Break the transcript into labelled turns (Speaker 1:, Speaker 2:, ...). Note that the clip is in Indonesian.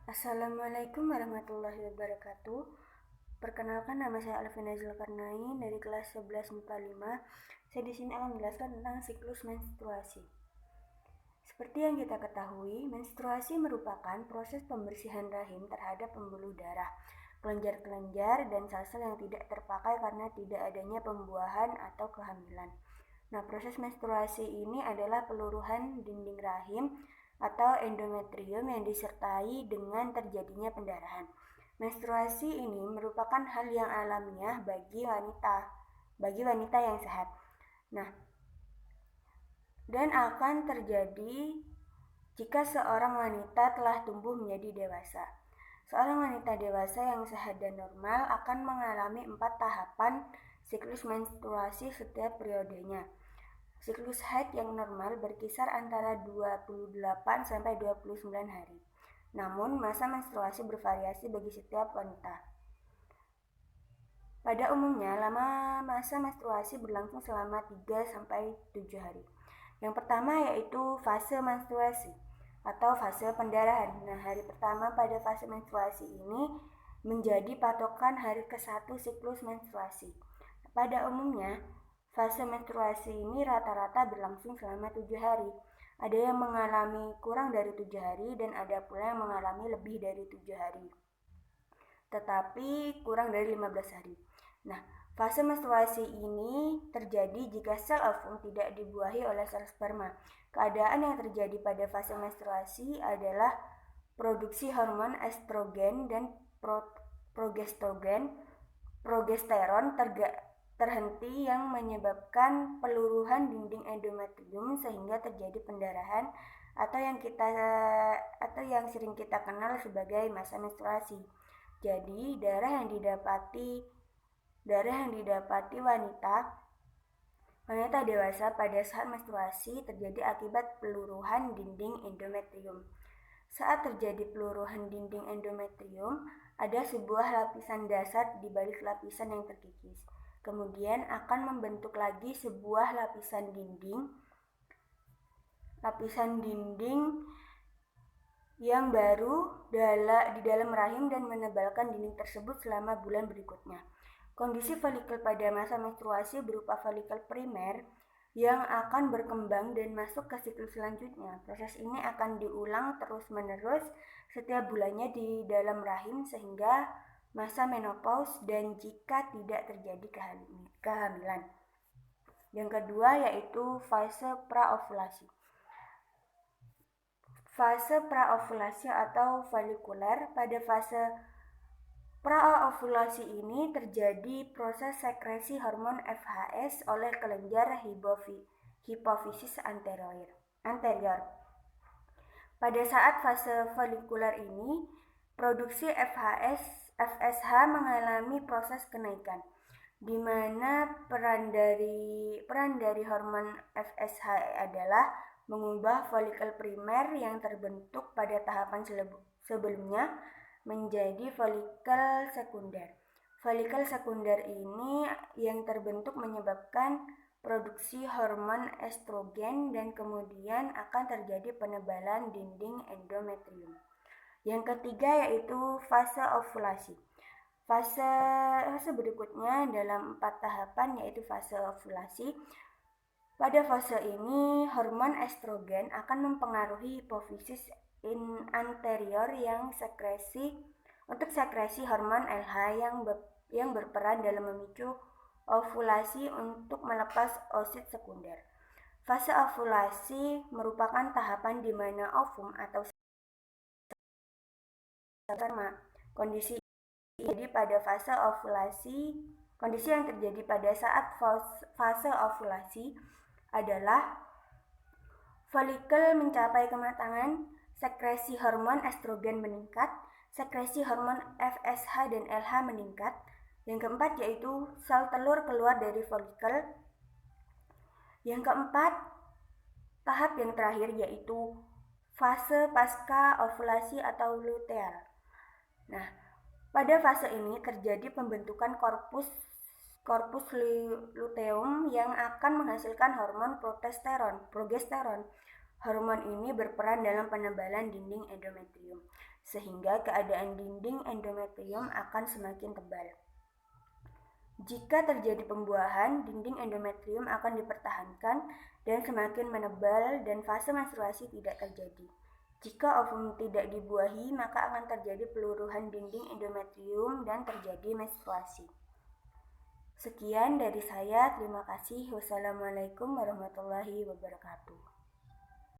Speaker 1: Assalamualaikum warahmatullahi wabarakatuh. Perkenalkan, nama saya Alvina Zulkarnain dari kelas 11 MIPA 5. Saya di sini akan menjelaskan tentang siklus menstruasi. Seperti yang kita ketahui, menstruasi merupakan proses pembersihan rahim terhadap pembuluh darah, kelenjar-kelenjar, dan sel-sel yang tidak terpakai karena tidak adanya pembuahan atau kehamilan. Nah, proses menstruasi ini adalah peluruhan dinding rahim atau endometrium yang disertai dengan terjadinya pendarahan. Menstruasi ini merupakan hal yang alamiah bagi wanita yang sehat. Nah, dan akan terjadi jika seorang wanita telah tumbuh menjadi dewasa. Seorang wanita dewasa yang sehat dan normal akan mengalami 4 tahapan siklus menstruasi setiap periodenya. Siklus haid yang normal berkisar antara 28 sampai 29 hari. Namun, masa menstruasi bervariasi bagi setiap wanita. Pada umumnya, lama masa menstruasi berlangsung selama 3 sampai 7 hari. Yang pertama yaitu fase menstruasi atau fase pendarahan. Nah, hari pertama pada fase menstruasi ini menjadi patokan hari ke-1 siklus menstruasi. Pada umumnya, fase menstruasi ini rata-rata berlangsung selama 7 hari. Ada yang mengalami kurang dari 7 hari dan ada pula yang mengalami lebih dari 7 hari, tetapi kurang dari 15 hari. Nah, fase menstruasi ini terjadi jika sel ovum tidak dibuahi oleh sel sperma. Keadaan yang terjadi pada fase menstruasi adalah produksi hormon estrogen dan progesteron terhenti yang menyebabkan peluruhan dinding endometrium sehingga terjadi pendarahan atau yang sering kita kenal sebagai masa menstruasi. Jadi, darah yang didapati wanita dewasa pada saat menstruasi terjadi akibat peluruhan dinding endometrium. Saat terjadi peluruhan dinding endometrium, ada sebuah lapisan dasar di balik lapisan yang terkikis. Kemudian akan membentuk lagi sebuah lapisan dinding yang baru di dalam rahim dan menebalkan dinding tersebut selama bulan berikutnya. Kondisi folikel pada masa menstruasi berupa folikel primer yang akan berkembang dan masuk ke siklus selanjutnya. Proses ini akan diulang terus-menerus setiap bulannya di dalam rahim sehingga masa menopause dan jika tidak terjadi kehamilan. Yang kedua yaitu fase praovulasi. Fase praovulasi atau folikuler. Pada fase praovulasi ini terjadi proses sekresi hormon FHS oleh kelenjar hipofisis anterior. Pada saat fase folikuler ini, produksi FSH mengalami proses kenaikan, di mana peran dari hormon FSH adalah mengubah folikel primer yang terbentuk pada tahapan sebelumnya menjadi folikel sekunder. Folikel sekunder ini yang terbentuk menyebabkan produksi hormon estrogen dan kemudian akan terjadi penebalan dinding endometrium. Yang ketiga yaitu fase ovulasi. Fase berikutnya dalam 4 tahapan yaitu fase ovulasi. Pada fase ini, hormon estrogen akan mempengaruhi hipofisis anterior yang sekresi hormon LH yang berperan dalam memicu ovulasi untuk melepas oosit sekunder. Fase ovulasi merupakan tahapan di mana ovum atau sperma. Kondisi yang terjadi pada saat fase ovulasi adalah folikel mencapai kematangan, sekresi hormon estrogen meningkat, sekresi hormon FSH dan LH meningkat. Yang keempat yaitu sel telur keluar dari folikel. Yang keempat, tahap yang terakhir yaitu fase pasca ovulasi atau luteal. Nah, pada fase ini terjadi pembentukan korpus luteum yang akan menghasilkan hormon progesteron. Hormon ini berperan dalam penebalan dinding endometrium. sehingga keadaan dinding endometrium akan semakin tebal. Jika terjadi pembuahan, dinding endometrium akan dipertahankan dan semakin menebal dan fase menstruasi tidak terjadi. Jika ovum tidak dibuahi, maka akan terjadi peluruhan dinding endometrium dan terjadi menstruasi. Sekian dari saya, terima kasih. Wassalamualaikum warahmatullahi wabarakatuh.